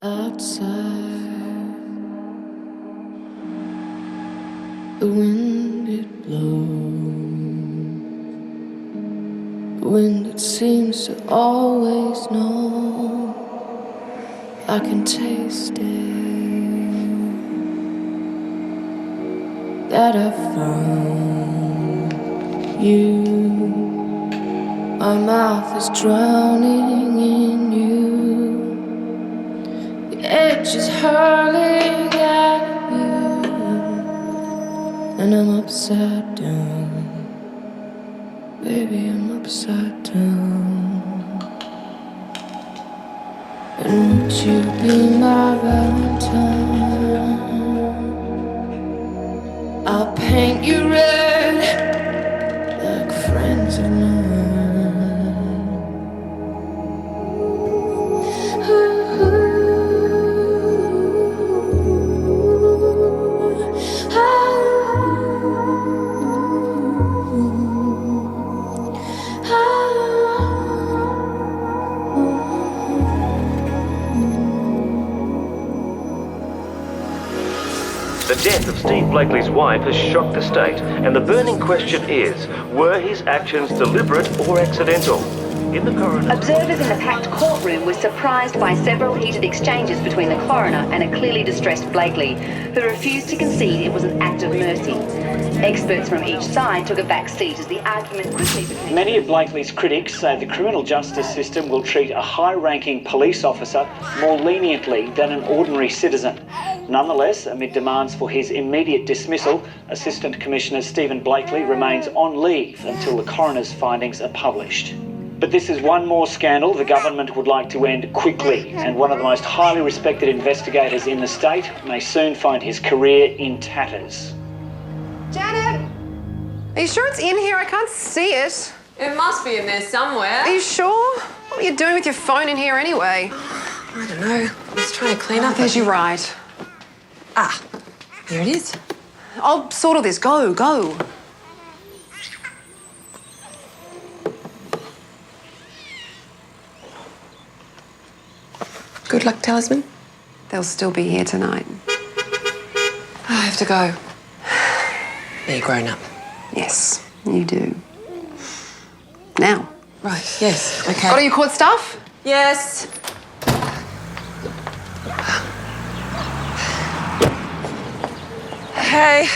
Outside, the wind it blows, the wind it seems to always know. I can taste it, that I found you. My mouth is drowning in you. The edge is hurling at you, and I'm upside down. Baby, I'm upside down. And would you be my Valentine? I'll paint you red like friends of mine. The death of Steve Blakely's wife has shocked the state, and the burning question is, were his actions deliberate or accidental? In the coroner... Observers in the packed courtroom were surprised by several heated exchanges between the coroner and a clearly distressed Blakely, who refused to concede it was an act of mercy. Experts from each side took a back seat as the argument quickly became... Many of Blakely's critics say the criminal justice system will treat a high-ranking police officer more leniently than an ordinary citizen. Nonetheless, amid demands for his immediate dismissal, Assistant Commissioner Stephen Blakely remains on leave until the coroner's findings are published. But this is one more scandal the government would like to end quickly, and one of the most highly respected investigators in the state may soon find his career in tatters. Janet! Are you sure it's in here? I can't see it. It must be in there somewhere. Are you sure? What are you doing with your phone in here anyway? I don't know. I'm just trying to clean up. There's your right. Ah, here it is. I'll sort all this. Go, go. Good luck, talisman. They'll still be here tonight. I have to go. They're grown up. Yes, you do. Now. Right, yes, okay. Got all your court stuff? Yes. Hey.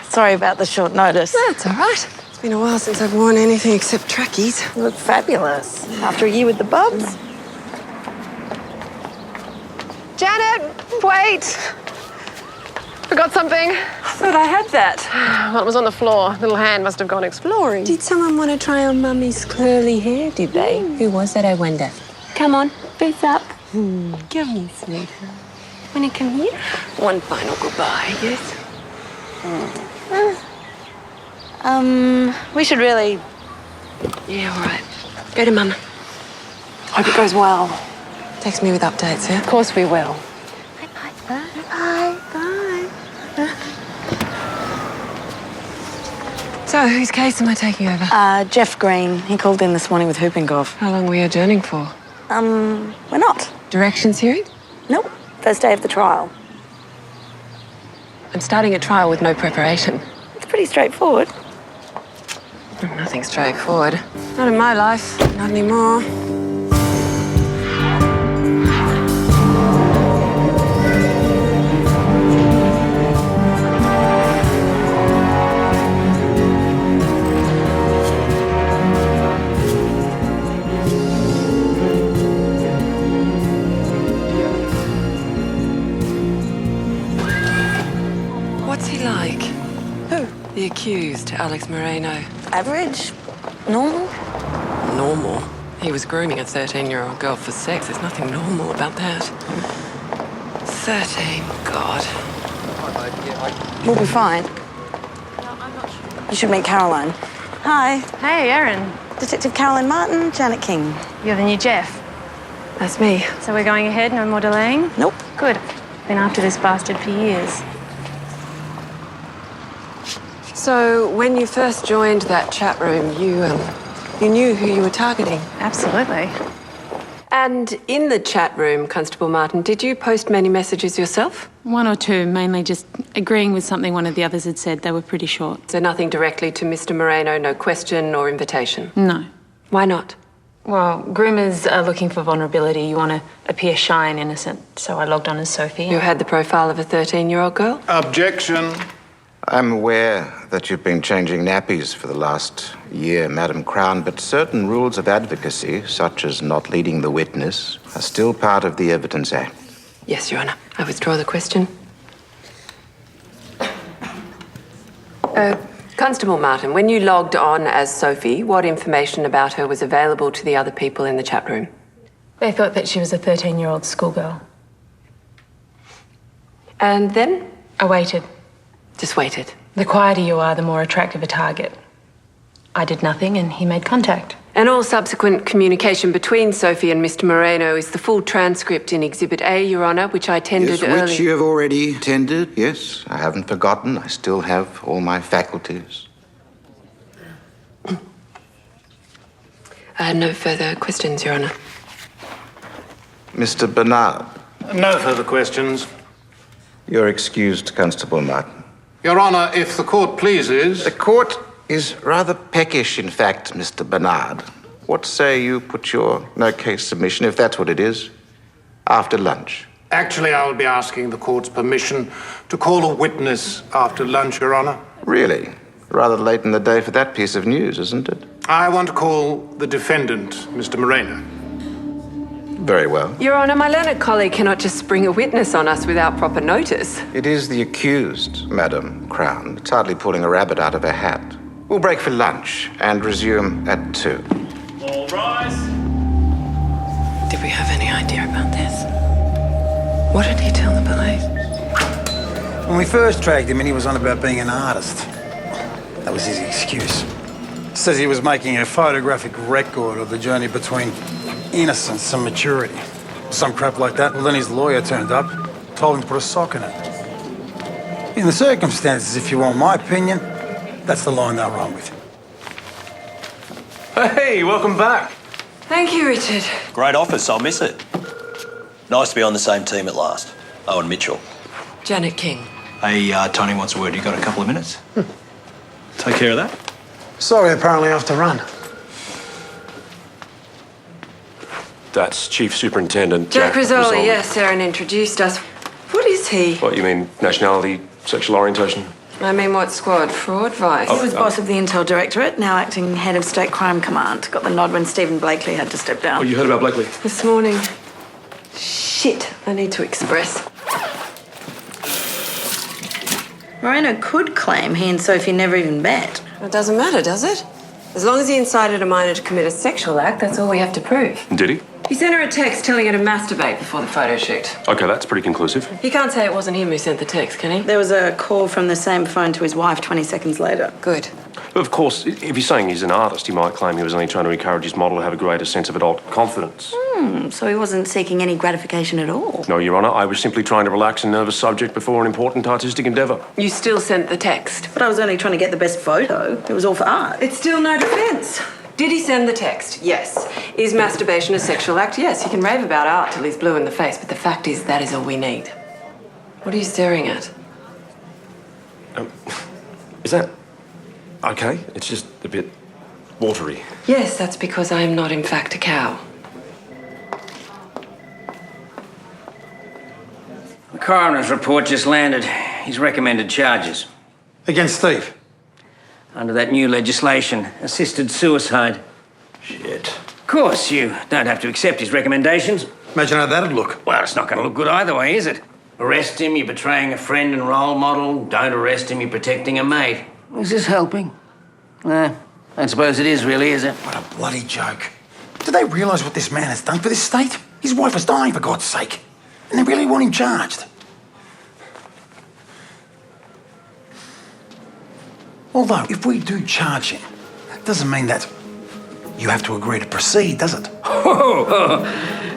Sorry about the short notice. That's all right. It's been a while since I've worn anything except trackies. You look fabulous. After a year with the bubs. Janet, wait. Forgot something. I thought I had that. Well, it was on the floor. Little hand must have gone exploring. Did someone want to try on Mummy's curly hair, did they? Who was that, I wonder? Come on, face up. Give me, sweetheart. Wanna come here? One final goodbye, yes? We should really... Yeah, all right. Go to Mama. Hope it goes well. Text me with updates, yeah? Of course we will. Bye. So, whose case am I taking over? Jeff Green. He called in this morning with whooping cough. How long were you adjourning for? We're not. Directions hearing? Nope. First day of the trial. I'm starting a trial with no preparation. It's pretty straightforward. Nothing straightforward. Not in my life. Not anymore. What's he like? Who? The accused, Alex Moreno. Average? Normal? Normal? He was grooming a 13-year-old girl for sex. There's nothing normal about that. 13, God. We'll be fine. You should meet Caroline. Hi. Hey, Erin. Detective Caroline Martin, Janet King. You're the new Jeff. That's me. So we're going ahead, no more delaying? Nope. Good. Been after this bastard for years. So, when you first joined that chat room, you knew who you were targeting? Absolutely. And in the chat room, Constable Martin, did you post many messages yourself? One or two, mainly just agreeing with something one of the others had said. They were pretty short. So nothing directly to Mr. Moreno, no question or invitation? No. Why not? Well, groomers are looking for vulnerability. You want to appear shy and innocent. So I logged on as Sophie. You had the profile of a 13-year-old girl? Objection. I'm aware that you've been changing nappies for the last year, Madam Crown, but certain rules of advocacy, such as not leading the witness, are still part of the Evidence Act. Yes, Your Honour. I withdraw the question. Constable Martin, when you logged on as Sophie, what information about her was available to the other people in the chat room? They thought that she was a 13-year-old schoolgirl. And then? I waited. Just waited. The quieter you are, the more attractive a target. I did nothing and he made contact. And all subsequent communication between Sophie and Mr. Moreno is the full transcript in Exhibit A, Your Honour, which I tendered earlier. Which you have already tendered, yes. I haven't forgotten. I still have all my faculties. No further questions, Your Honour. Mr. Bernard. No further questions. You're excused, Constable Martin. Your Honour, if the court pleases... The court is rather peckish, in fact, Mr. Bernard. What say you put your no-case submission, if that's what it is, after lunch? Actually, I will be asking the court's permission to call a witness after lunch, Your Honour. Really? Rather late in the day for that piece of news, isn't it? I want to call the defendant, Mr. Moreno. Very well. Your Honour, my learned colleague cannot just spring a witness on us without proper notice. It is the accused, Madam Crown. It's hardly pulling a rabbit out of her hat. We'll break for lunch and resume at 2. All rise. Did we have any idea about this? What did he tell the police? When we first dragged him in, he was on about being an artist. That was his excuse. Says he was making a photographic record of the journey between innocence and maturity. Some crap like that. Well, then his lawyer turned up, told him to put a sock in it. In the circumstances, if you want my opinion, that's the line they're wrong with. Hey, welcome back. Thank you, Richard. Great office, I'll miss it. Nice to be on the same team at last. Owen Mitchell. Janet King. Hey, Tony wants a word. You got a couple of minutes? Take care of that. Sorry, apparently I have to run. That's Chief Superintendent Jack Rizzoli, yes, Aaron introduced us. What is he? What, you mean nationality, sexual orientation? I mean, what squad? Fraud, vice? He was boss of the Intel Directorate, now acting head of State Crime Command. Got the nod when Stephen Blakely had to step down. Oh, you heard about Blakely? This morning. Shit, I need to express. Moreno could claim he and Sophie never even met. It doesn't matter, does it? As long as he incited a minor to commit a sexual act, that's all we have to prove. Did he? He sent her a text telling her to masturbate before the photo shoot. Okay, that's pretty conclusive. He can't say it wasn't him who sent the text, can he? There was a call from the same phone to his wife 20 seconds later. Good. Of course, if he's saying he's an artist, he might claim he was only trying to encourage his model to have a greater sense of adult confidence. So he wasn't seeking any gratification at all? No, Your Honour, I was simply trying to relax a nervous subject before an important artistic endeavour. You still sent the text. But I was only trying to get the best photo. It was all for art. It's still no defence. Did he send the text? Yes. Is masturbation a sexual act? Yes. He can rave about art till he's blue in the face, but the fact is that is all we need. What are you staring at? Is that okay? It's just a bit watery. Yes, that's because I am not in fact a cow. The coroner's report just landed. He's recommended charges. Against Steve? Under that new legislation, assisted suicide. Shit. Of course, you don't have to accept his recommendations. Imagine how that'd look. Well, it's not going to look good either way, is it? Arrest him, you're betraying a friend and role model. Don't arrest him, you're protecting a mate. Is this helping? I don't suppose it is, really, is it? What a bloody joke. Do they realise what this man has done for this state? His wife was dying, for God's sake. And they really want him charged. Although, if we do charge him, that doesn't mean that you have to agree to proceed, does it?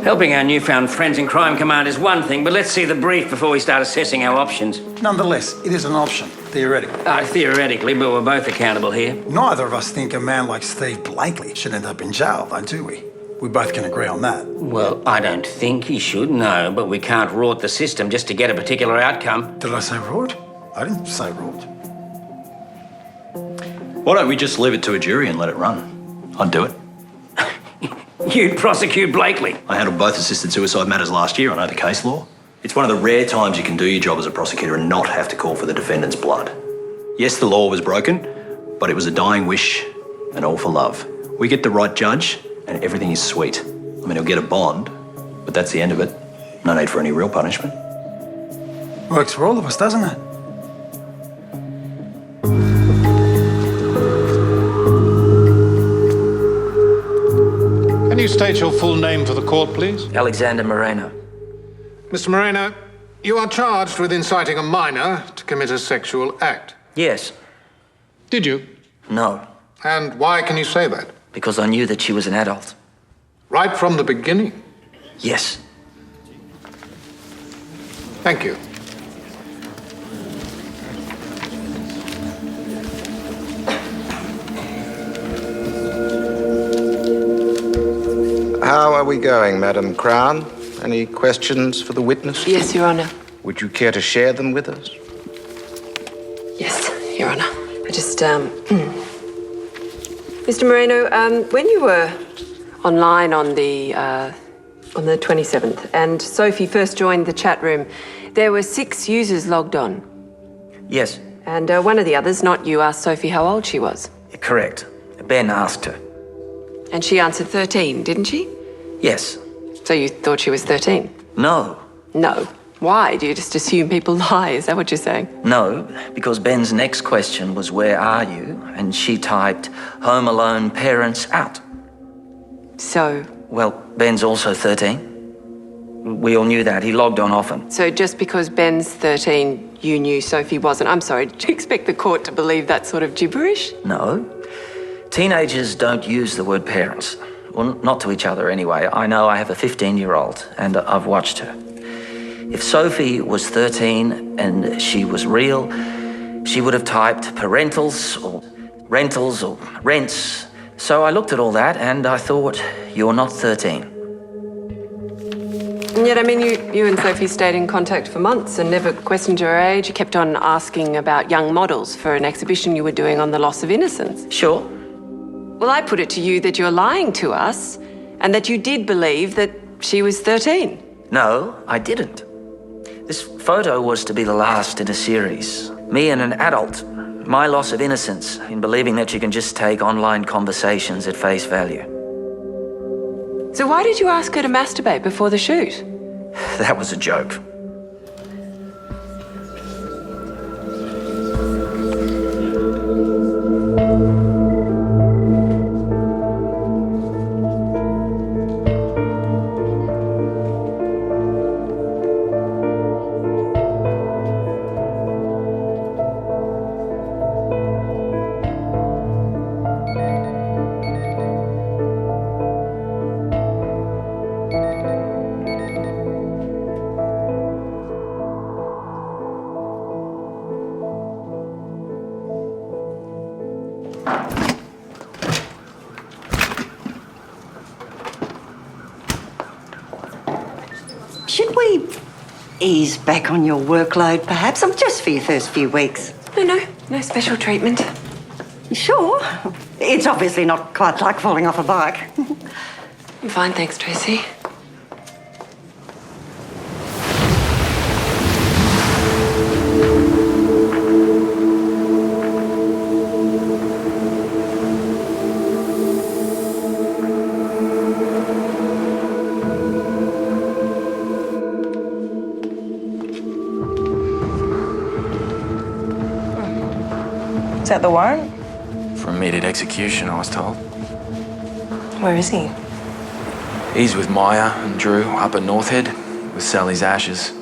Helping our newfound friends in Crime Command is one thing, but let's see the brief before we start assessing our options. Nonetheless, it is an option, theoretically. Theoretically, but we're both accountable here. Neither of us think a man like Steve Blakely should end up in jail, though, do we? We both can agree on that. Well, I don't think he should, no, but we can't rort the system just to get a particular outcome. Did I say rort? I didn't say rort. Why don't we just leave it to a jury and let it run? I'd do it. You'd prosecute Blakely. I handled both assisted suicide matters last year. I know the case law. It's one of the rare times you can do your job as a prosecutor and not have to call for the defendant's blood. Yes, the law was broken, but it was a dying wish and all for love. We get the right judge and everything is sweet. I mean, he'll get a bond, but that's the end of it. No need for any real punishment. Works for all of us, doesn't it? Can you state your full name for the court, please? Alexander Moreno. Mr. Moreno, you are charged with inciting a minor to commit a sexual act. Yes. Did you? No. And why can you say that? Because I knew that she was an adult. Right from the beginning? Yes. Thank you. How are we going, Madam Crown? Any questions for the witness? Yes, Your Honour. Would you care to share them with us? Yes, Your Honour. I just, Mr. Moreno, when you were online on the 27th and Sophie first joined the chat room, there were 6 users logged on. Yes. And one of the others, not you, asked Sophie how old she was. Correct. Ben asked her. And she answered 13, didn't she? Yes. So you thought she was 13? No. No. Why? Do you just assume people lie? Is that what you're saying? No, because Ben's next question was, where are you? And she typed, home alone, parents out. So? Well, Ben's also 13. We all knew that. He logged on often. So just because Ben's 13, you knew Sophie wasn't? I'm sorry, did you expect the court to believe that sort of gibberish? No. Teenagers don't use the word parents. Well, not to each other anyway. I know I have a 15-year-old and I've watched her. If Sophie was 13 and she was real, she would have typed parentals or rentals or rents. So I looked at all that and I thought, you're not 13. And yet, I mean, you and Sophie stayed in contact for months and never questioned her age. You kept on asking about young models for an exhibition you were doing on the loss of innocence. Sure. Well, I put it to you that you're lying to us and that you did believe that she was 13. No, I didn't. This photo was to be the last in a series. Me and an adult. My loss of innocence in believing that you can just take online conversations at face value. So why did you ask her to masturbate before the shoot? That was a joke. Should we ease back on your workload, perhaps? Just for your first few weeks. No special treatment. Sure. It's obviously not quite like falling off a bike. I'm fine, thanks, Tracy. Is that the warrant? For immediate execution, I was told. Where is he? He's with Maya and Drew up at North Head with Sally's ashes.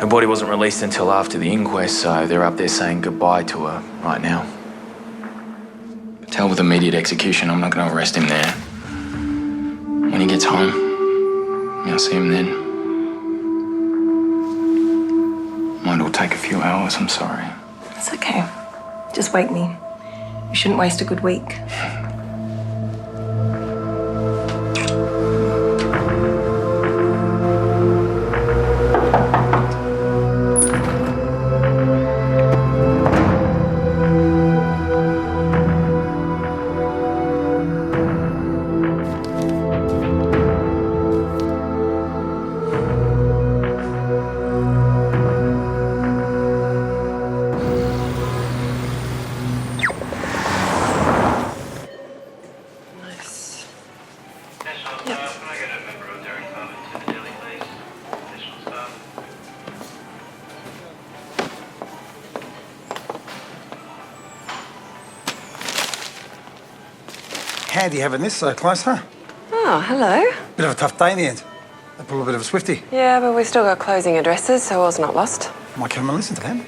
Her body wasn't released until after the inquest, so they're up there saying goodbye to her right now. But tell with immediate execution, I'm not going to arrest him there. When he gets home, I'll see him then. Might all take a few hours, I'm sorry. It's okay. Just wake me. You shouldn't waste a good week. Handy having this so close, huh? Oh, hello. Bit of a tough day in the end. They pulled a bit of a swifty. Yeah, but we've still got closing addresses, so all's not lost. Might come and listen to them.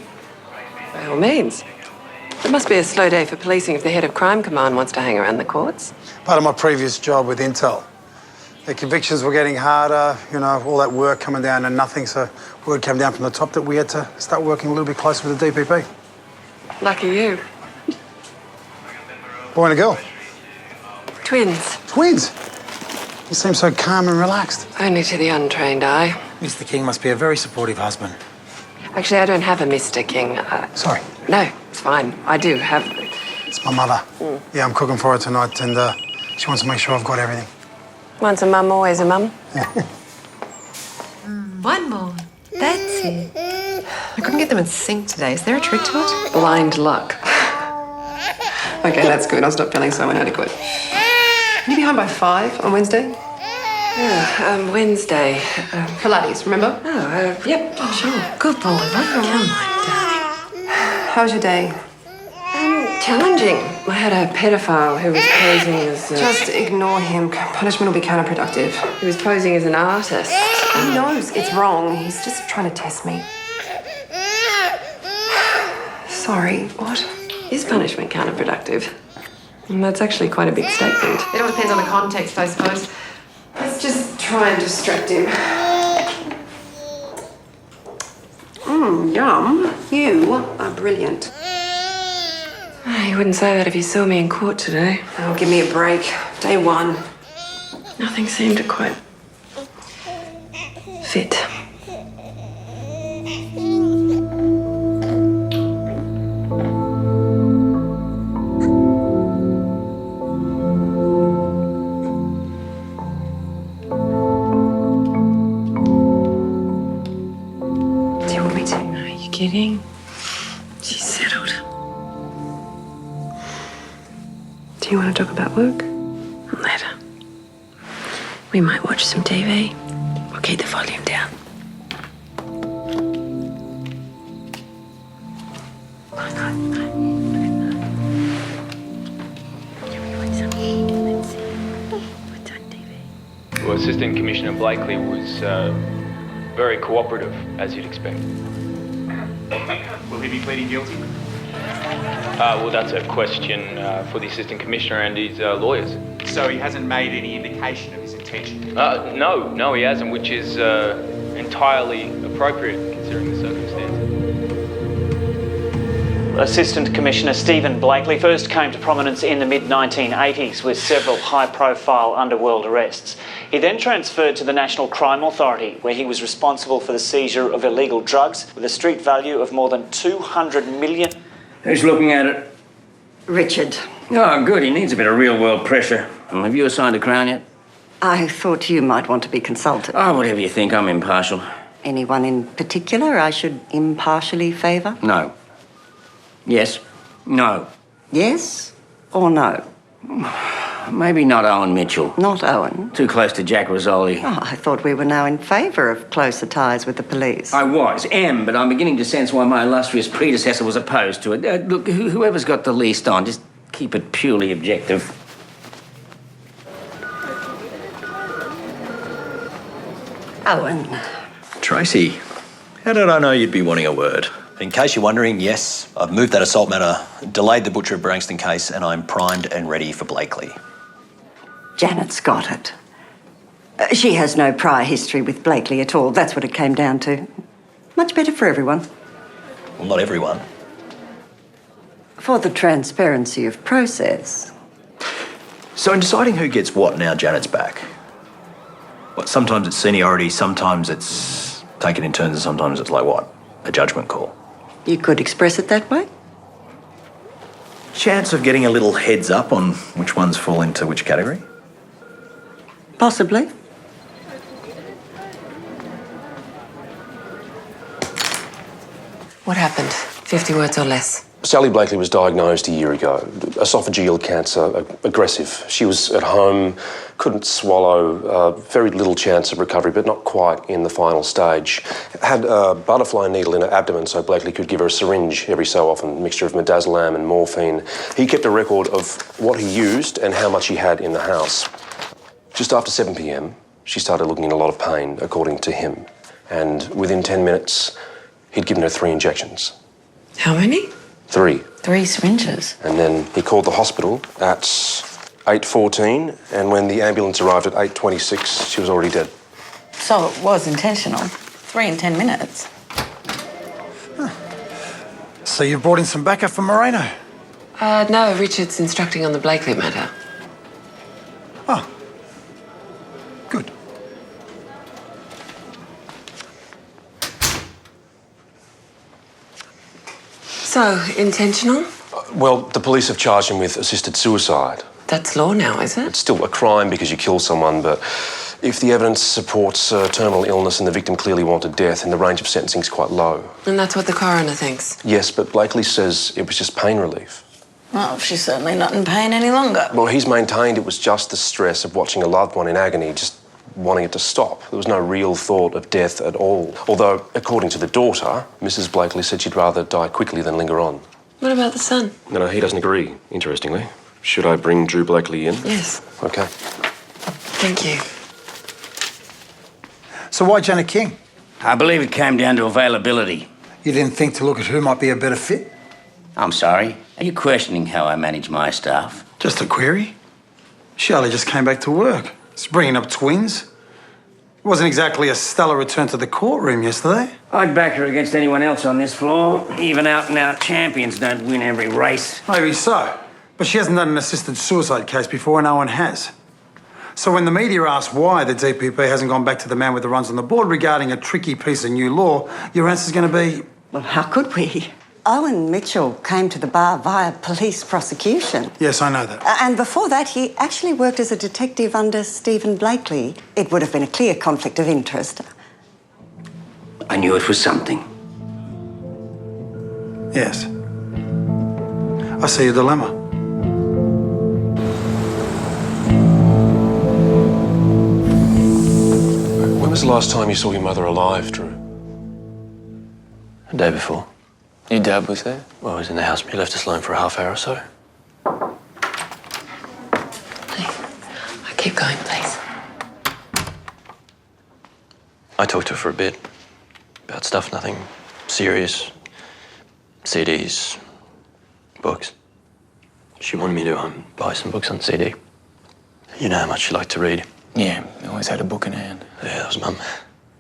By all means. It must be a slow day for policing if the head of crime command wants to hang around the courts. Part of my previous job with Intel. The convictions were getting harder, you know, all that work coming down to nothing, so word came down from the top that we had to start working a little bit closer with the DPP. Lucky you. Boy and a girl. Twins. Twins? You seem so calm and relaxed. Only to the untrained eye. Mr. King must be a very supportive husband. Actually, I don't have a Mr. King. Sorry. No, it's fine. I do have... It's my mother. Yeah, I'm cooking for her tonight, and she wants to make sure I've got everything. Once a mum, always a mum. One more. That's it. I couldn't get them in sync today. Is there a trick to it? Blind luck. Okay, that's good. I'll stop feeling so inadequate. Can you be home by 5 on Wednesday? Wednesday. Pilates, remember? Oh, yep, sure. Good boy. Come on, darling. How was your day? Challenging. I had a pedophile who was posing as... Just ignore him. Punishment will be counterproductive. He was posing as an artist. He knows it's wrong. He's just trying to test me. Sorry, what? Is punishment counterproductive? And that's actually quite a big statement. It all depends on the context, I suppose. Let's just try and distract him. Yum. You are brilliant. You wouldn't say that if you saw me in court today. Oh, give me a break. Day one. Nothing seemed to quite fit. Do you want me to? Are you kidding? She's settled. Do you want to talk about work? Later. We might watch some TV. We'll keep the volume down. Well, Assistant Commissioner Blakely was very cooperative, as you'd expect. Will he be pleading guilty? Well, that's a question for the Assistant Commissioner and his lawyers. So he hasn't made any indication of his intention? No, he hasn't, which is entirely appropriate considering the circumstances. Assistant Commissioner Stephen Blakely first came to prominence in the mid-1980s with several high-profile underworld arrests. He then transferred to the National Crime Authority, where he was responsible for the seizure of illegal drugs with a street value of more than 200 million. Who's looking at it? Richard. Oh, good. He needs a bit of real-world pressure. Have you assigned a crown yet? I thought you might want to be consulted. Oh, whatever you think. I'm impartial. Anyone in particular I should impartially favour? No. Yes. No. Yes or no? Maybe not Owen Mitchell. Not Owen? Too close to Jack Rizzoli. Oh, I thought we were now in favour of closer ties with the police. I am, but I'm beginning to sense why my illustrious predecessor was opposed to it. Look, whoever's got the least on, just keep it purely objective. Owen. Tracy, how did I know you'd be wanting a word? In case you're wondering, yes, I've moved that assault matter, delayed the Butcher of Branxton case, and I'm primed and ready for Blakely. Janet's got it. She has no prior history with Blakely at all. That's what it came down to. Much better for everyone. Well, not everyone. For the transparency of process. So in deciding who gets what now Janet's back, sometimes it's seniority, sometimes it's taken in turns, and sometimes it's like what? A judgment call. You could express it that way? Chance of getting a little heads up on which ones fall into which category? Possibly. What happened? 50 words or less. Sally Blakely was diagnosed a year ago. Esophageal cancer, aggressive. She was at home, couldn't swallow, very little chance of recovery, but not quite in the final stage. Had a butterfly needle in her abdomen so Blakely could give her a syringe every so often, a mixture of midazolam and morphine. He kept a record of what he used and how much he had in the house. Just after 7 p.m, she started looking in a lot of pain, according to him. And within 10 minutes, he'd given her 3 injections. How many? 3. 3 syringes. And then he called the hospital at 8:14, and when the ambulance arrived at 8:26, she was already dead. So it was intentional. 3 in 10 minutes. So you've brought in some backup from Moreno? No, Richard's instructing on the Blakely matter. Oh. Good. So, intentional? Well, the police have charged him with assisted suicide. That's law now, is it? It's still a crime because you kill someone, but if the evidence supports terminal illness and the victim clearly wanted death, then the range of sentencing is quite low. And that's what the coroner thinks? Yes, but Blakely says it was just pain relief. Well, she's certainly not in pain any longer. Well, he's maintained it was just the stress of watching a loved one in agony, just wanting it to stop. There was no real thought of death at all. Although, according to the daughter, Mrs. Blakely said she'd rather die quickly than linger on. What about the son? No, he doesn't agree, interestingly. Should I bring Drew Blakely in? Yes. Okay. Thank you. So why Janet King? I believe it came down to availability. You didn't think to look at who might be a better fit? I'm sorry. Are you questioning how I manage my staff? Just a query. She only just came back to work. It's bringing up twins. It wasn't exactly a stellar return to the courtroom yesterday. I'd back her against anyone else on this floor. Even out-and-out champions don't win every race. Maybe so. But she hasn't done an assisted suicide case before, and no one has. So when the media asks why the DPP hasn't gone back to the man with the runs on the board regarding a tricky piece of new law, your answer's going to be... Well, how could we? Owen Mitchell came to the bar via police prosecution. Yes, I know that. And before that, he actually worked as a detective under Stephen Blakely. It would have been a clear conflict of interest. I knew it was something. Yes. I see your dilemma. When was the last time you saw your mother alive, Drew? The day before. Your dad was there? Well, he was in the house, but he left us alone for a half hour or so. Keep going, please. I talked to her for a bit. About stuff, nothing serious. CDs, books. She wanted me to buy some books on CD. You know how much she liked to read. Yeah, always had a book in hand. Yeah, that was Mum.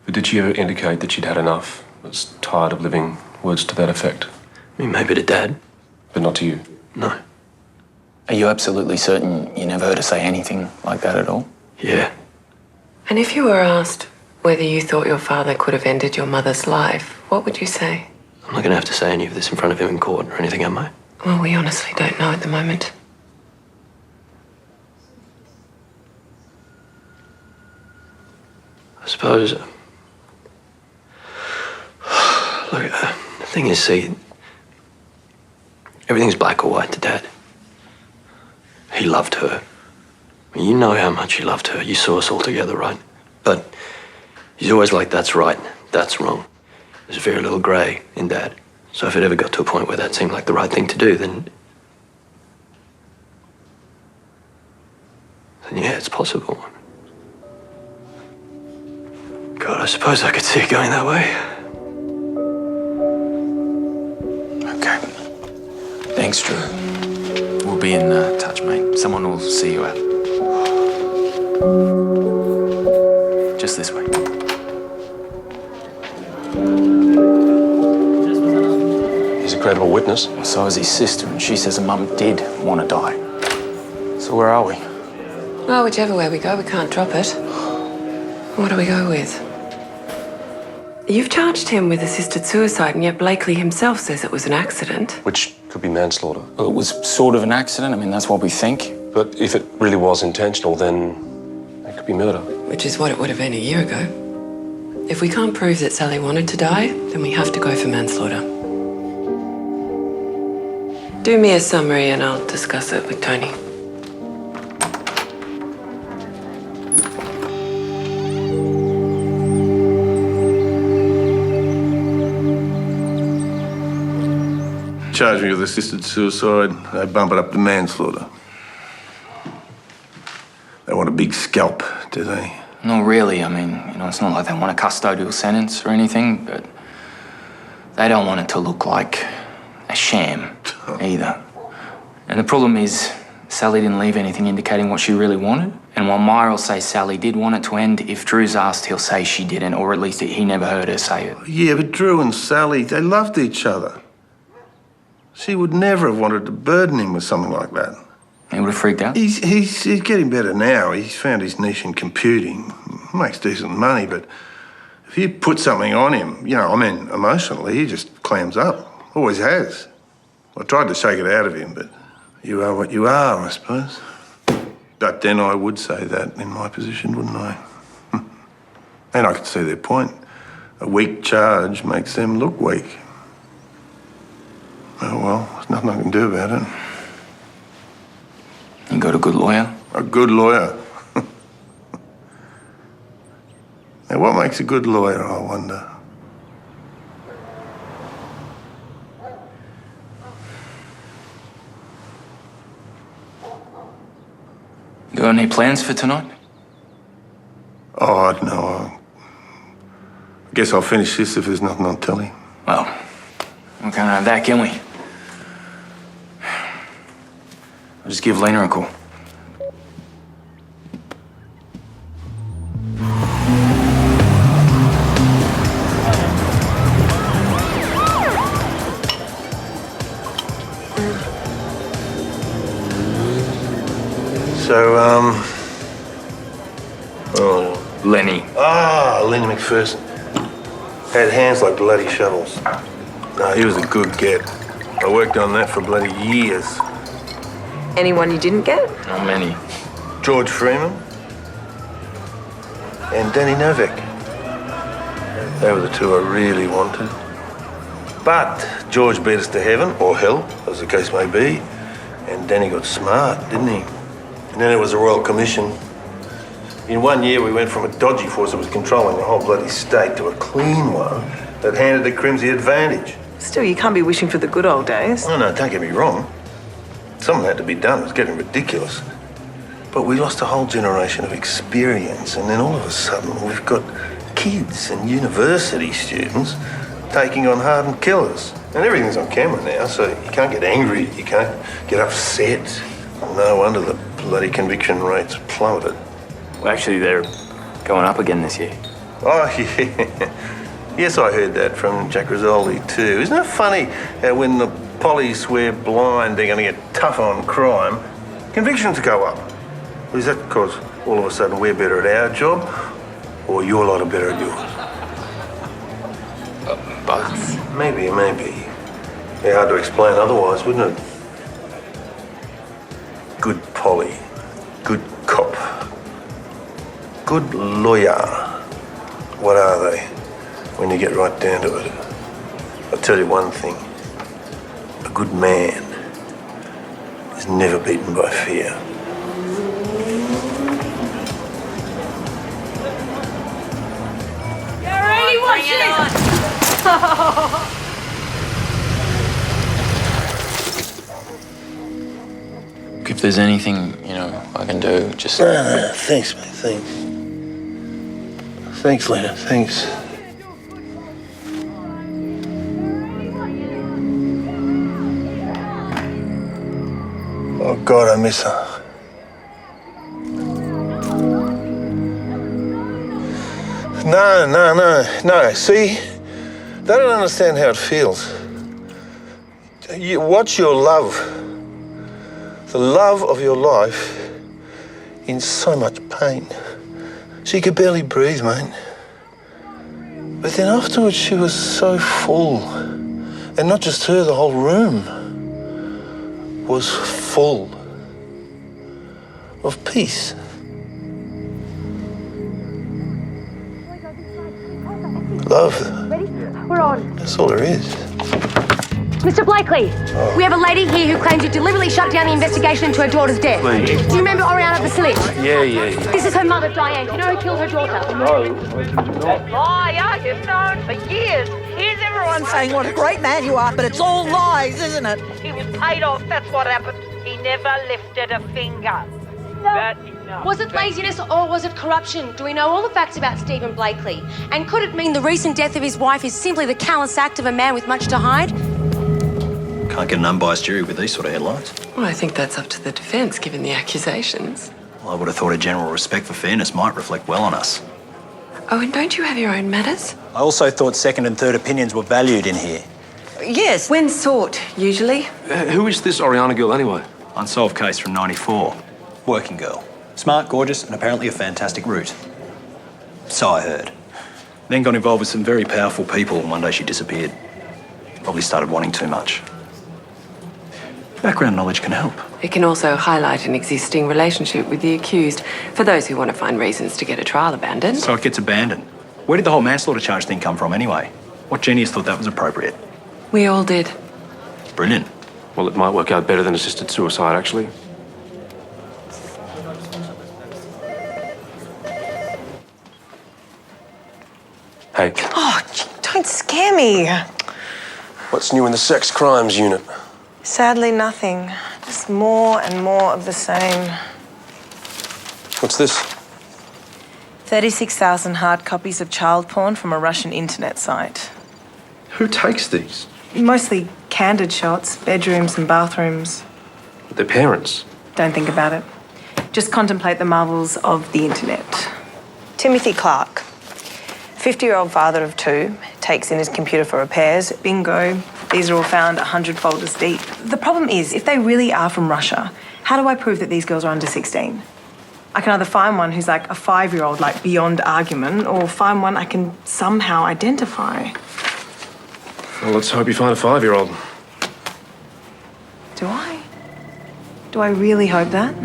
But did she ever indicate that she'd had enough? Was tired of living? Words to that effect? I mean, maybe to Dad. But not to you? No. Are you absolutely certain you never heard her say anything like that at all? Yeah. And if you were asked whether you thought your father could have ended your mother's life, what would you say? I'm not going to have to say any of this in front of him in court or anything, am I? Well, we honestly don't know at the moment. I suppose... Look, the thing is, see, everything's black or white to Dad. He loved her. I mean, you know how much he loved her. You saw us all together, right? But he's always like, that's right, that's wrong. There's very little grey in Dad. So if it ever got to a point where that seemed like the right thing to do, then yeah, it's possible. God, I suppose I could see it going that way. Okay. Thanks, Drew. We'll be in touch, mate. Someone will see you out. Just this way. He's a credible witness. So is his sister, and she says her mum did want to die. So where are we? Well, whichever way we go, we can't drop it. What do we go with? You've charged him with assisted suicide, and yet Blakely himself says it was an accident. Which could be manslaughter. Well, it was sort of an accident. I mean, that's what we think. But if it really was intentional, then it could be murder. Which is what it would have been a year ago. If we can't prove that Sally wanted to die, then we have to go for manslaughter. Do me a summary and I'll discuss it with Tony. Charge me with assisted suicide, they bump it up to manslaughter. They want a big scalp, do they? Not really. I mean, it's not like they want a custodial sentence or anything, but they don't want it to look like a sham either. And the problem is, Sally didn't leave anything indicating what she really wanted. And while Myra will say Sally did want it to end, if Drew's asked, he'll say she didn't, or at least he never heard her say it. Yeah, but Drew and Sally, they loved each other. She would never have wanted to burden him with something like that. He would have freaked out? He's getting better now. He's found his niche in computing. He makes decent money, but if you put something on him, emotionally, he just clams up. Always has. I tried to shake it out of him, but you are what you are, I suppose. But then I would say that in my position, wouldn't I? And I could see their point. A weak charge makes them look weak. Oh, well, there's nothing I can do about it. You got a good lawyer? A good lawyer? Now, what makes a good lawyer, I wonder? You got any plans for tonight? Oh, I don't know. I guess I'll finish this if there's nothing on telly. Well, we can't have that, can we? I'll just give Lena a call. Lenny. Ah, Lenny McPherson. Had hands like bloody shovels. No, he was a good get. I worked on that for bloody years. Anyone you didn't get? Not many. George Freeman and Danny Novak. They were the two I really wanted. But George beat us to heaven, or hell, as the case may be, and Danny got smart, didn't he? And then it was a Royal Commission. In 1 year, we went from a dodgy force that was controlling the whole bloody state to a clean one that handed the Crims the advantage. Still, you can't be wishing for the good old days. Oh, no, don't get me wrong. Something had to be done. It was getting ridiculous. But we lost a whole generation of experience, and then all of a sudden, we've got kids and university students taking on hardened killers. And everything's on camera now, so you can't get angry, you can't get upset. No wonder the bloody conviction rates plummeted. Well, actually, they're going up again this year. Oh, yeah. Yes, I heard that from Jack Rizzoldi too. Isn't it funny how when the pollies swear blind they're going to get tough on crime, convictions go up? Or is that because all of a sudden we're better at our job, or your lot are better at yours? Both. Maybe. Be hard to explain otherwise, wouldn't it? Good polly, good cop, good lawyer. What are they when you get right down to it? I'll tell you one thing. A good man is never beaten by fear. You're really watching! If there's anything, I can do, just... No, thanks, mate, thanks. Thanks, Lena, thanks. Oh, God, I miss her. No. See, they don't understand how it feels. You watch your love, the love of your life, in so much pain. She could barely breathe, mate. But then afterwards, she was so full. And not just her, the whole room was full of peace. Love. Ready? We're on. That's all there is. Mr. Blakely, we have a lady here who claims you deliberately shut down the investigation into her daughter's death. Please. Do you remember Oriana Vasilic? Yeah. This is her mother, Diane. Do you know who killed her daughter? No, I do not. Liar, you've known for years. Here's everyone saying what a great man you are, but it's all lies, isn't it? He was paid off, that's what happened. He never lifted a finger. Was it laziness or was it corruption? Do we know all the facts about Stephen Blakely? And could it mean the recent death of his wife is simply the callous act of a man with much to hide? Can't get an unbiased jury with these sort of headlines. Well, I think that's up to the defence, given the accusations. Well, I would have thought a general respect for fairness might reflect well on us. Oh, and don't you have your own matters? I also thought second and third opinions were valued in here. Yes. When sought, usually. Who is this Oriana girl anyway? Unsolved case from '94. Working girl. Smart, gorgeous, and apparently a fantastic root. So I heard. Then got involved with some very powerful people, and one day she disappeared. Probably started wanting too much. Background knowledge can help. It can also highlight an existing relationship with the accused for those who want to find reasons to get a trial abandoned. So it gets abandoned. Where did the whole manslaughter charge thing come from anyway? What genius thought that was appropriate? We all did. Brilliant. Well, it might work out better than assisted suicide, actually. Hey. Oh, don't scare me. What's new in the sex crimes unit? Sadly, nothing. Just more and more of the same. What's this? 36,000 hard copies of child porn from a Russian internet site. Who takes these? Mostly candid shots, bedrooms and bathrooms. Their parents. Don't think about it. Just contemplate the marvels of the internet. Timothy Clark, 50-year-old father of two, takes in his computer for repairs. Bingo. These are all found 100 folders deep. The problem is, if they really are from Russia, how do I prove that these girls are under 16? I can either find one who's like a 5-year-old, like beyond argument, or find one I can somehow identify. Well, let's hope you find a 5-year-old. Do I? Do I really hope that?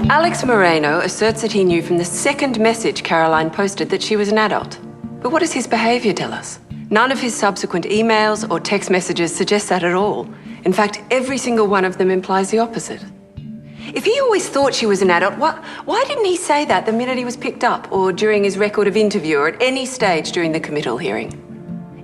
Alex Moreno asserts that he knew from the second message Caroline posted that she was an adult. But what does his behaviour tell us? None of his subsequent emails or text messages suggest that at all. In fact, every single one of them implies the opposite. If he always thought she was an adult, why didn't he say that the minute he was picked up, or during his record of interview, or at any stage during the committal hearing?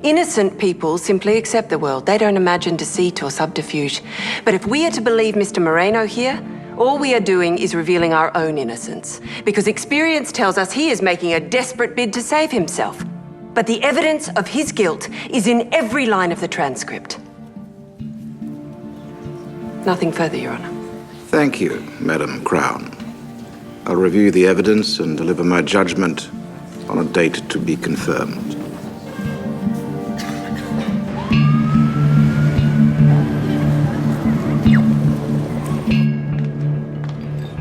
Innocent people simply accept the world. They don't imagine deceit or subterfuge. But if we are to believe Mr. Moreno here, all we are doing is revealing our own innocence. Because experience tells us he is making a desperate bid to save himself. But the evidence of his guilt is in every line of the transcript. Nothing further, Your Honour. Thank you, Madam Crown. I'll review the evidence and deliver my judgment on a date to be confirmed.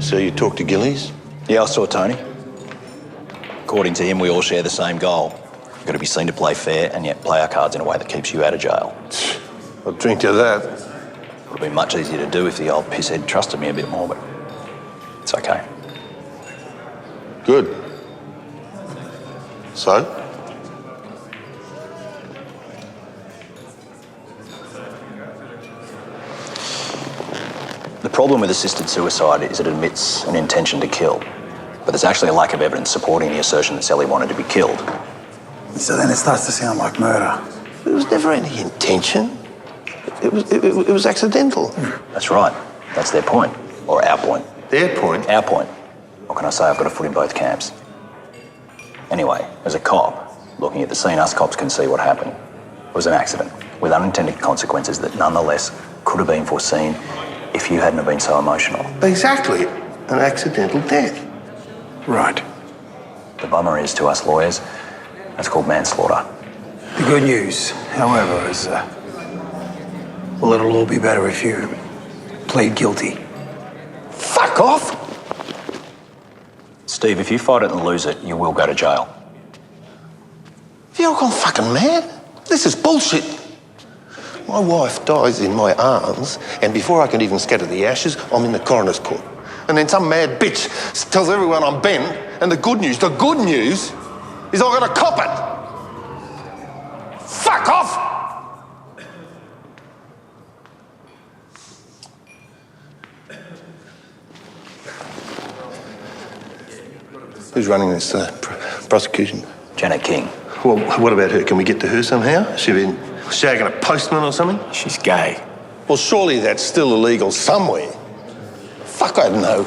So you talked to Gillies? Yeah, I saw Tony. According to him, we all share the same goal. We've got to be seen to play fair and yet play our cards in a way that keeps you out of jail. I'll drink to that. It would have been much easier to do if the old pisshead trusted me a bit more, but it's okay. Good. So? The problem with assisted suicide is it admits an intention to kill, but there's actually a lack of evidence supporting the assertion that Sally wanted to be killed. So then it starts to sound like murder. There was never any intention. It was accidental. That's right. That's their point. Or our point. Their point? Our point. What can I say? I've got a foot in both camps. Anyway, as a cop, looking at the scene, us cops can see what happened. It was an accident with unintended consequences that nonetheless could have been foreseen if you hadn't have been so emotional. Exactly. An accidental death. Right. The bummer is, to us lawyers, that's called manslaughter. The good news, however, is well, it'll all be better if you plead guilty. Fuck off! Steve, if you fight it and lose it, you will go to jail. Have you all gone fucking mad? This is bullshit. My wife dies in my arms, and before I can even scatter the ashes, I'm in the coroner's court. And then some mad bitch tells everyone I'm bent, and the good news is I got to cop it. Who's running this prosecution? Janet King. Well, what about her? Can we get to her somehow? Has she been shagging a postman or something? She's gay. Well, surely that's still illegal somewhere. Fuck, I don't know.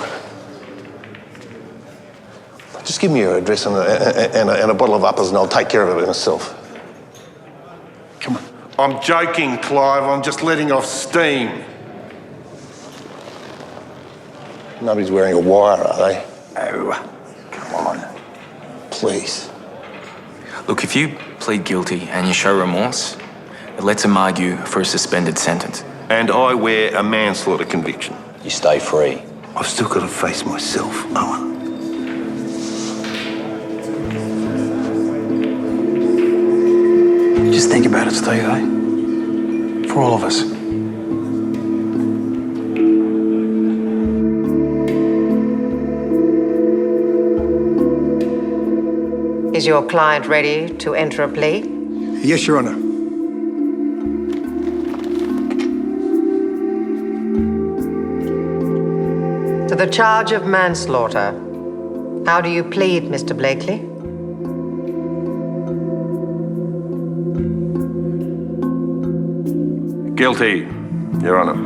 Just give me her address and a bottle of uppers and I'll take care of it myself. Come on. I'm joking, Clive. I'm just letting off steam. Nobody's wearing a wire, are they? Oh, come on. Please. Look, if you plead guilty and you show remorse, it lets him argue for a suspended sentence. And I wear a manslaughter conviction. You stay free. I've still got to face myself, Owen. Just think about it, Steve, eh? For all of us. Is your client ready to enter a plea? Yes, Your Honour. To the charge of manslaughter, how do you plead, Mr. Blakely? Guilty, Your Honour.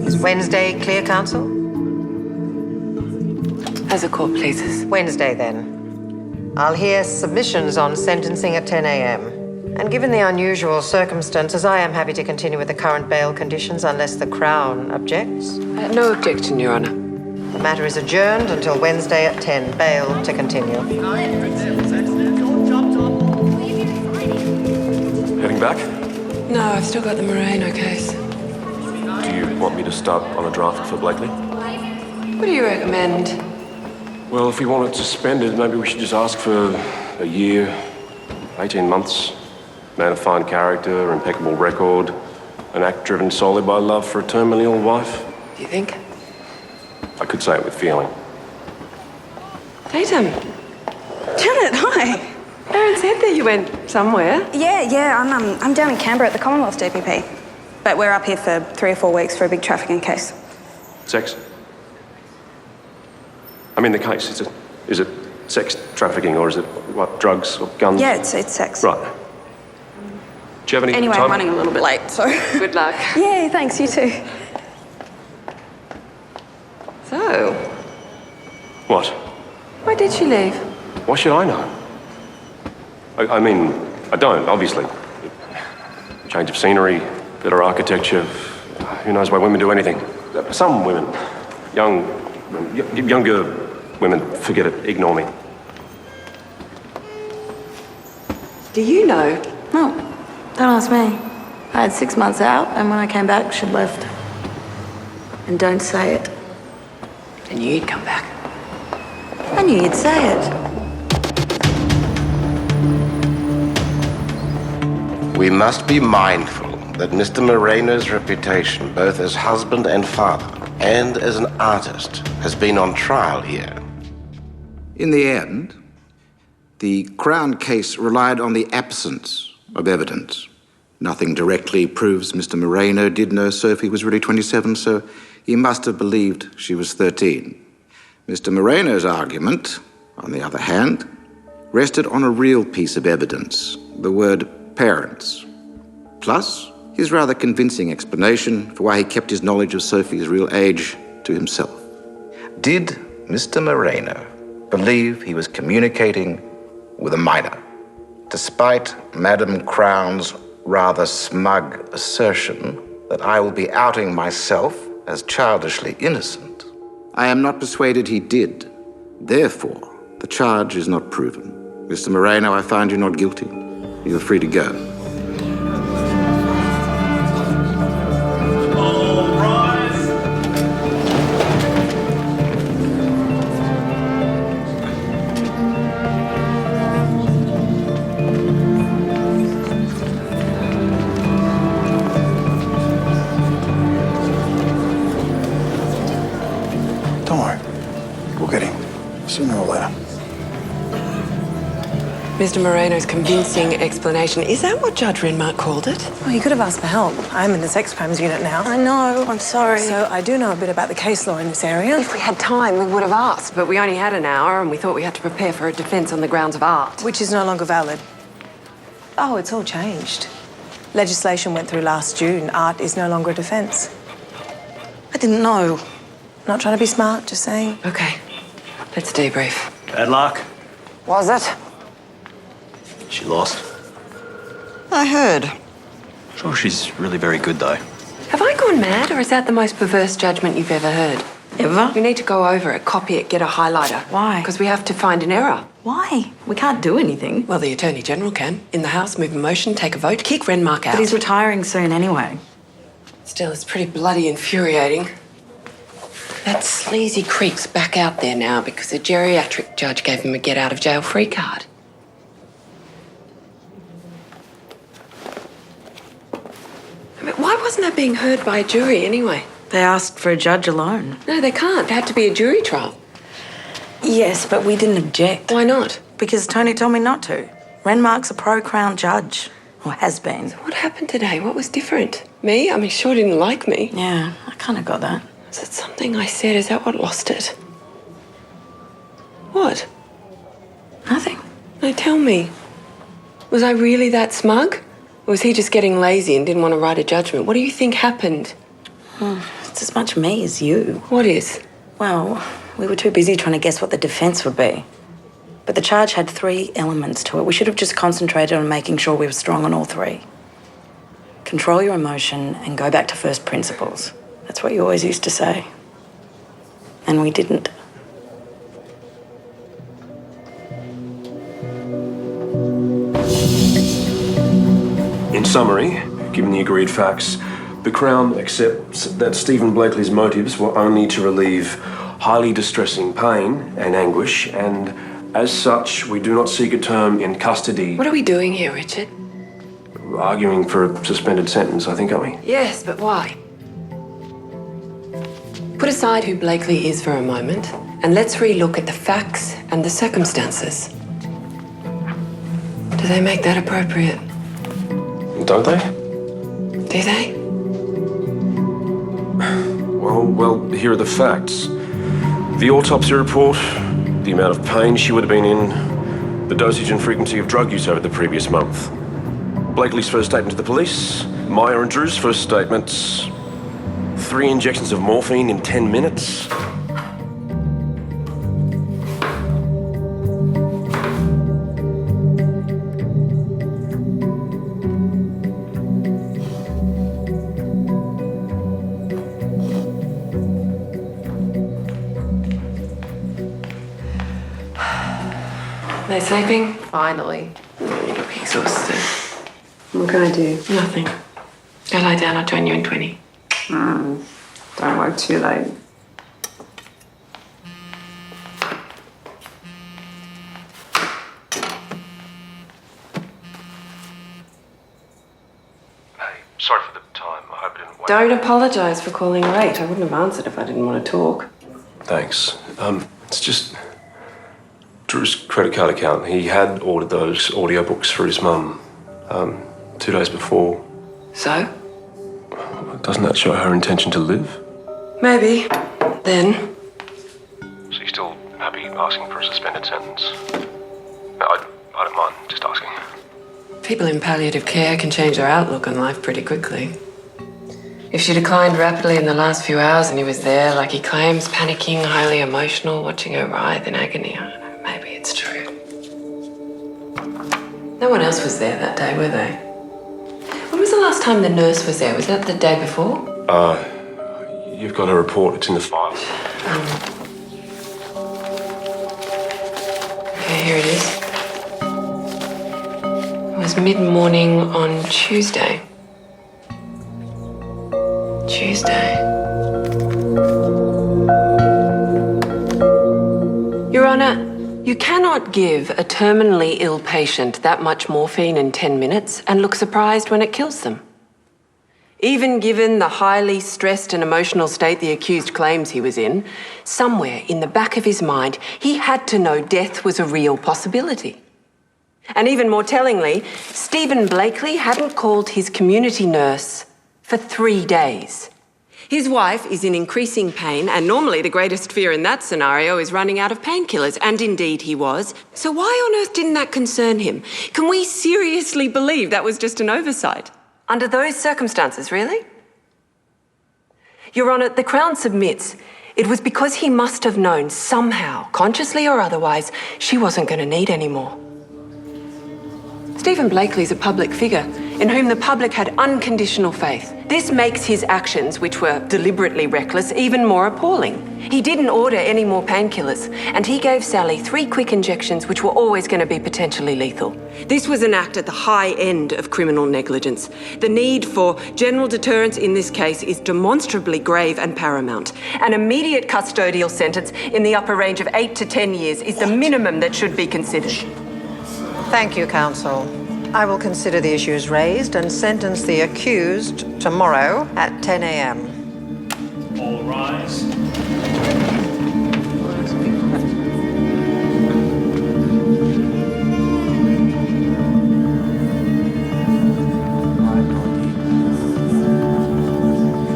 Is Wednesday clear, counsel? As the court pleases. Wednesday, then. I'll hear submissions on sentencing at 10 a.m. And given the unusual circumstances, I am happy to continue with the current bail conditions unless the Crown objects. No objection, Your Honour. The matter is adjourned until Wednesday at 10. Bail to continue. Heading back? No, I've still got the Moreno case. Do you want me to start on a draft for Blakely? What do you recommend? Well, if we want it suspended, maybe we should just ask for a year, 18 months. Man of fine character, impeccable record, an act driven solely by love for a terminally ill wife. Do you think? I could say it with feeling. Tatum. Janet, hi. Aaron said that you went somewhere. Yeah, I'm down in Canberra at the Commonwealth DPP. But we're up here for 3 or 4 weeks for a big trafficking case. Sex? I mean, the case, is it sex trafficking or is it, what, drugs or guns? Yeah, it's sex. Right. Do you have any Anyway, time? I'm running a little bit late, so... Good luck. Yeah, thanks, you too. So, What? why did she leave? Why should I know? I mean, I don't, obviously. Change of scenery, better architecture. Who knows why women do anything? Some women, younger women, forget it, ignore me. Do you know? No, don't ask me. I had 6 months out, and when I came back, she'd left. And don't say it. I knew you'd come back. I knew you'd say it. We must be mindful that Mr. Moreno's reputation, both as husband and father, and as an artist, has been on trial here. In the end, the Crown case relied on the absence of evidence. Nothing directly proves Mr. Moreno did know Sophie was really 27, so he must have believed she was 13. Mr. Moreno's argument, on the other hand, rested on a real piece of evidence, the word parents, plus his rather convincing explanation for why he kept his knowledge of Sophie's real age to himself. Did Mr. Moreno believe he was communicating with a minor, despite Madame Crown's rather smug assertion that I will be outing myself as childishly innocent? I am not persuaded he did. Therefore, the charge is not proven. Mr. Moreno, I find you not guilty. You are free to go. Don't worry. We'll get him. Sooner or later. Mr. Moreno's convincing explanation. Is that what Judge Renmark called it? Well, you could have asked for help. I'm in the sex crimes unit now. I know, I'm sorry. So I do know a bit about the case law in this area. If we had time, we would have asked, but we only had an hour and we thought we had to prepare for a defence on the grounds of art. Which is no longer valid. Oh, it's all changed. Legislation went through last June. Art is no longer a defence. I didn't know. Not trying to be smart, just saying. Okay, let's debrief. Bad luck. Was it? She lost. I heard. Sure, she's really very good, though. Have I gone mad, or is that the most perverse judgment you've ever heard? Ever? We need to go over it, copy it, get a highlighter. Why? Because we have to find an error. Why? We can't do anything. Well, the Attorney General can. In the House, move a motion, take a vote, kick Renmark out. But he's retiring soon anyway. Still, it's pretty bloody infuriating. That sleazy creep's back out there now because a geriatric judge gave him a get-out-of-jail-free card. I mean, why wasn't that being heard by a jury anyway? They asked for a judge alone. No, they can't. There had to be a jury trial. Yes, but we didn't object. Why not? Because Tony told me not to. Renmark's a pro-Crown judge. Or has been. So what happened today? What was different? Me? I mean, he sure didn't like me. Yeah, I kind of got that. Is it something I said? Is that what lost it? What? Nothing. No, tell me. Was I really that smug? Or was he just getting lazy and didn't want to write a judgment? What do you think happened? It's as much me as you. What is? Well, we were too busy trying to guess what the defence would be. But the charge had 3 elements to it. We should have just concentrated on making sure we were strong on all 3. Control your emotion and go back to first principles. That's what you always used to say. And we didn't. In summary, given the agreed facts, the Crown accepts that Stephen Blakely's motives were only to relieve highly distressing pain and anguish, and as such, we do not seek a term in custody. What are we doing here, Richard? Arguing for a suspended sentence, I think, aren't we? Yes, but why? Put aside who Blakely is for a moment, and let's re-look at the facts and the circumstances. Do they make that appropriate? Don't they? Do they? Well, here are the facts. The autopsy report, the amount of pain she would have been in, the dosage and frequency of drug use over the previous month. Blakely's first statement to the police, Meyer and Drew's first statements, 3 injections of morphine in 10 minutes. They sleeping? Finally. You look exhausted. What can I do? Nothing. Go lie down, I'll join you in 20. Don't work too late. Sorry for the time. I hope it didn't wait. Don't apologise for calling late. I wouldn't have answered if I didn't want to talk. Thanks. It's just Drew's credit card account. He had ordered those audiobooks for his mum 2 days before. So? Doesn't that show her intention to live? Maybe. Then? So you're still happy asking for a suspended sentence? No, I don't mind, just asking. People in palliative care can change their outlook on life pretty quickly. If she declined rapidly in the last few hours and he was there, like he claims, panicking, highly emotional, watching her writhe in agony, I don't know, maybe it's true. No one else was there that day, were they? When was the last time the nurse was there? Was that the day before? You've got a report. It's in the file. Okay, here it is. It was mid-morning on Tuesday. Your Honour, you cannot give a terminally ill patient that much morphine in 10 minutes and look surprised when it kills them. Even given the highly stressed and emotional state the accused claims he was in, somewhere in the back of his mind, he had to know death was a real possibility. And even more tellingly, Stephen Blakely hadn't called his community nurse for 3 days. His wife is in increasing pain, and normally the greatest fear in that scenario is running out of painkillers, and indeed he was. So why on earth didn't that concern him? Can we seriously believe that was just an oversight? Under those circumstances, really? Your Honour, the Crown submits it was because he must have known somehow, consciously or otherwise, she wasn't going to need any more. Stephen Blakely's a public figure in whom the public had unconditional faith. This makes his actions, which were deliberately reckless, even more appalling. He didn't order any more painkillers, and he gave Sally 3 quick injections which were always going to be potentially lethal. This was an act at the high end of criminal negligence. The need for general deterrence in this case is demonstrably grave and paramount. An immediate custodial sentence in the upper range of 8 to 10 years is the minimum that should be considered. Thank you, counsel. I will consider the issues raised and sentence the accused tomorrow at 10 a.m. All rise.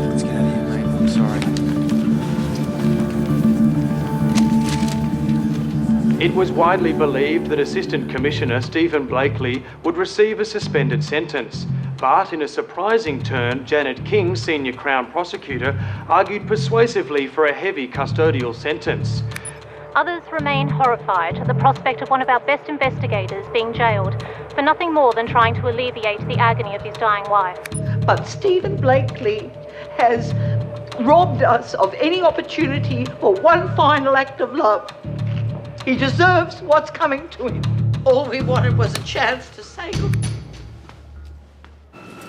Let's get out of here, mate. I'm sorry. It was widely believed that Assistant Commissioner Stephen Blakely would receive a suspended sentence. But in a surprising turn, Janet King, Senior Crown Prosecutor, argued persuasively for a heavy custodial sentence. Others remain horrified at the prospect of one of our best investigators being jailed for nothing more than trying to alleviate the agony of his dying wife. But Stephen Blakely has robbed us of any opportunity for one final act of love. He deserves what's coming to him. All we wanted was a chance to say goodbye.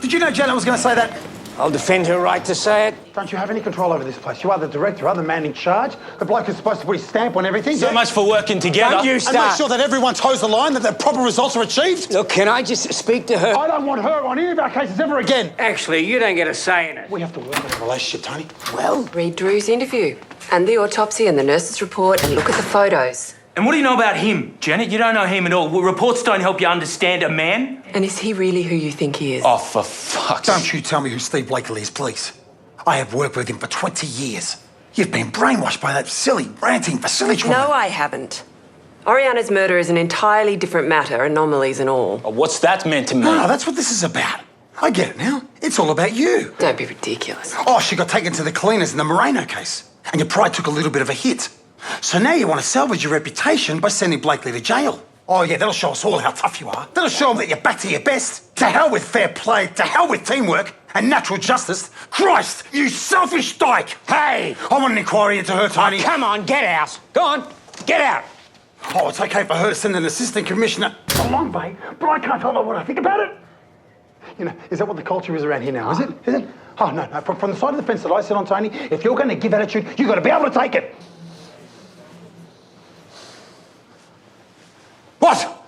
Did you know Janet was going to say that? I'll defend her right to say it. Don't you have any control over this place? You are the director, you are the man in charge. The bloke is supposed to put his stamp on everything. So much for working together. Don't you And start. make sure that everyone toes the line, that the proper results are achieved. Look, can I just speak to her? I don't want her on any of our cases ever again. Actually, you don't get a say in it. We have to work on a relationship, Tony. Well, read Drew's interview and the autopsy and the nurse's report and look at the photos. And what do you know about him, Janet? You don't know him at all. Well, reports don't help you understand a man. And is he really who you think he is? Oh, for fuck's sake. Don't you tell me who Steve Blakely is, please. I have worked with him for 20 years. You've been brainwashed by that silly, ranting facility woman. No, I haven't. Oriana's murder is an entirely different matter, anomalies and all. Oh, what's that meant to me? No, that's what this is about. I get it now. It's all about you. Don't be ridiculous. Oh, she got taken to the cleaners in the Moreno case, and your pride took a little bit of a hit. So now you want to salvage your reputation by sending Blakely to jail. Oh, yeah, that'll show us all how tough you are. That'll show them that you're back to your best. To hell with fair play, to hell with teamwork and natural justice. Christ, you selfish dyke! Hey! I want an inquiry into her, Tony. Oh, come on, get out. Go on, get out. Oh, it's okay for her to send an assistant commissioner along, babe, but I can't tell her what I think about it. You know, is that what the culture is around here now, is it? Is it? Oh, no. From the side of the fence that I sit on, Tony, if you're going to give attitude, you've got to be able to take it. What?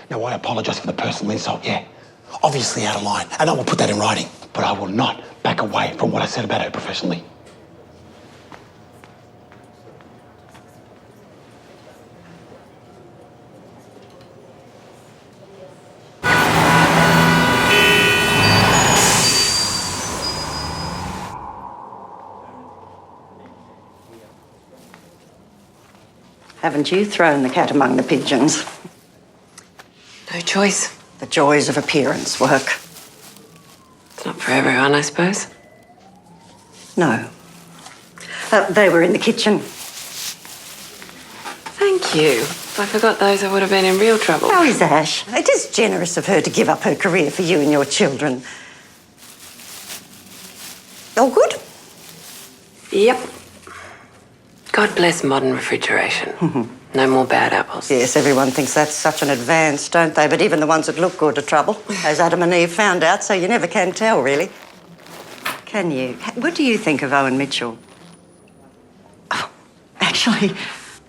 Now, I apologise for the personal insult, yeah. Obviously out of line, and I will put that in writing. But I will not back away from what I said about her professionally. Haven't you thrown the cat among the pigeons? No choice. The joys of appearance work. It's not for everyone, I suppose. No. They were in the kitchen. Thank you. If I forgot those, I would have been in real trouble. How is Ash? It is generous of her to give up her career for you and your children. All good? Yep. God bless modern refrigeration. No more bad apples. Yes, everyone thinks that's such an advance, don't they? But even the ones that look good are trouble, as Adam and Eve found out, so you never can tell, really. Can you? What do you think of Owen Mitchell? Oh, actually,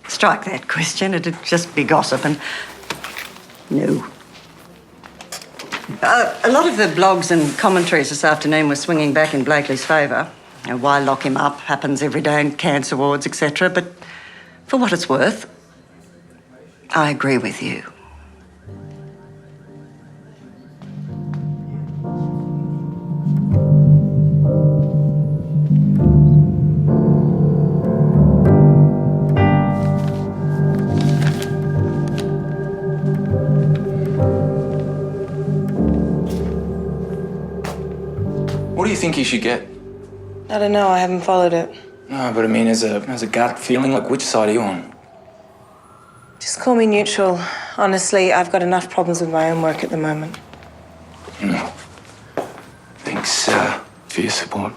strike that question. It'd just be gossip and... No. A lot of the blogs and commentaries this afternoon were swinging back in Blakely's favour. Now, why lock him up? Happens every day in cancer wards, etc. But for what it's worth, I agree with you. What do you think he should get? I don't know, I haven't followed it. No, but I mean, as a gut feeling, like, which side are you on? Just call me neutral. Honestly, I've got enough problems with my own work at the moment. Thanks for your support.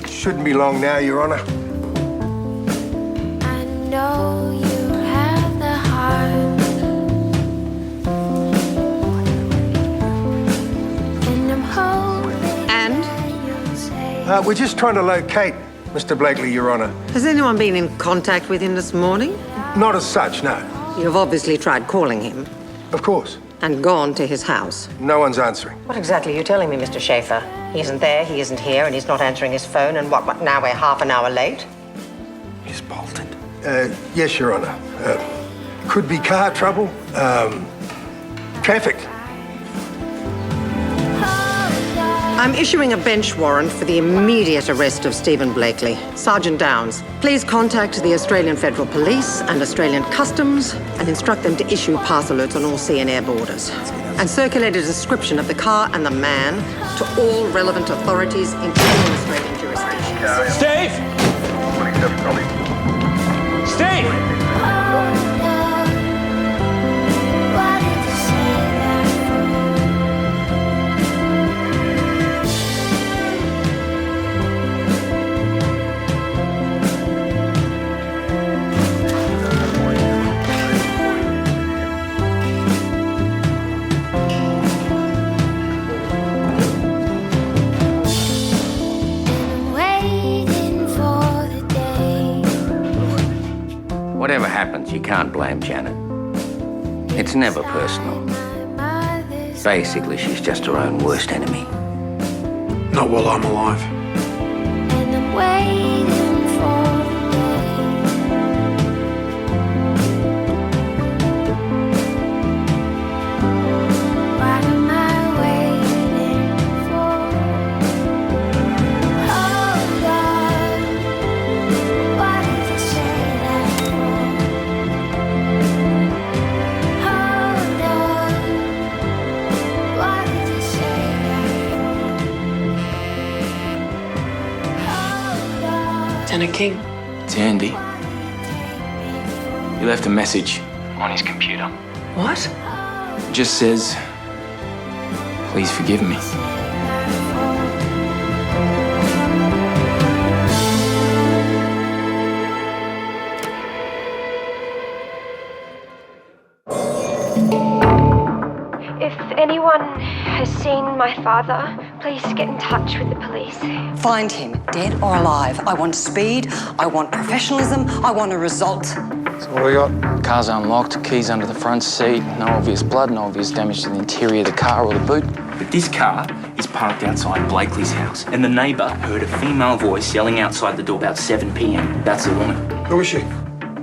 Shouldn't be long now, Your Honour. I know you have the heart, and I'm hoping that We're just trying to locate Mr. Blakely, Your Honour. Has anyone been in contact with him this morning? Not as such, no. You've obviously tried calling him. Of course. And gone to his house. No one's answering. What exactly are you telling me, Mr. Schaefer? He isn't there, he isn't here, and he's not answering his phone, and what now we're half an hour late? He's bolted. Yes, Your Honour. Could be car trouble, traffic. I'm issuing a bench warrant for the immediate arrest of Stephen Blakely. Sergeant Downs, please contact the Australian Federal Police and Australian Customs and instruct them to issue pass alerts on all sea and air borders. And circulate a description of the car and the man to all relevant authorities, including Australian jurisdictions. Steve! Steve! Whatever happens, you can't blame Janet. It's never personal. Basically, she's just her own worst enemy. Not while I'm alive. and I'm waiting for what am I waiting for? Oh God, why did you say that for? Oh Lord, why did you say Janet King. It's Andy. He left a message on his computer. What? It just says, please forgive me. If anyone has seen my father, please get in touch with the police. Find him, dead or alive. I want speed, I want professionalism, I want a result. So what do we got? Car's unlocked, keys under the front seat, no obvious blood, no obvious damage to the interior of the car or the boot. But this car is parked outside Blakely's house, and the neighbour heard a female voice yelling outside the door about 7 p.m. That's the woman. Who is she?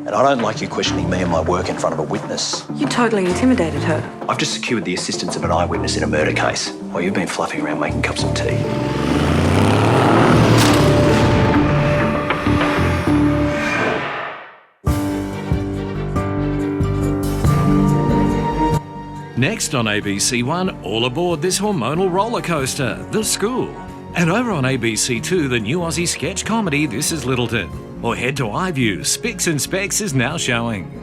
And I don't like you questioning me and my work in front of a witness. You totally intimidated her. I've just secured the assistance of an eyewitness in a murder case, while you've been fluffing around making cups of tea. Next on ABC One, all aboard this hormonal roller coaster, The School. And over on ABC Two, the new Aussie sketch comedy, This Is Littleton. Or head to iView, Spicks and Specs is now showing.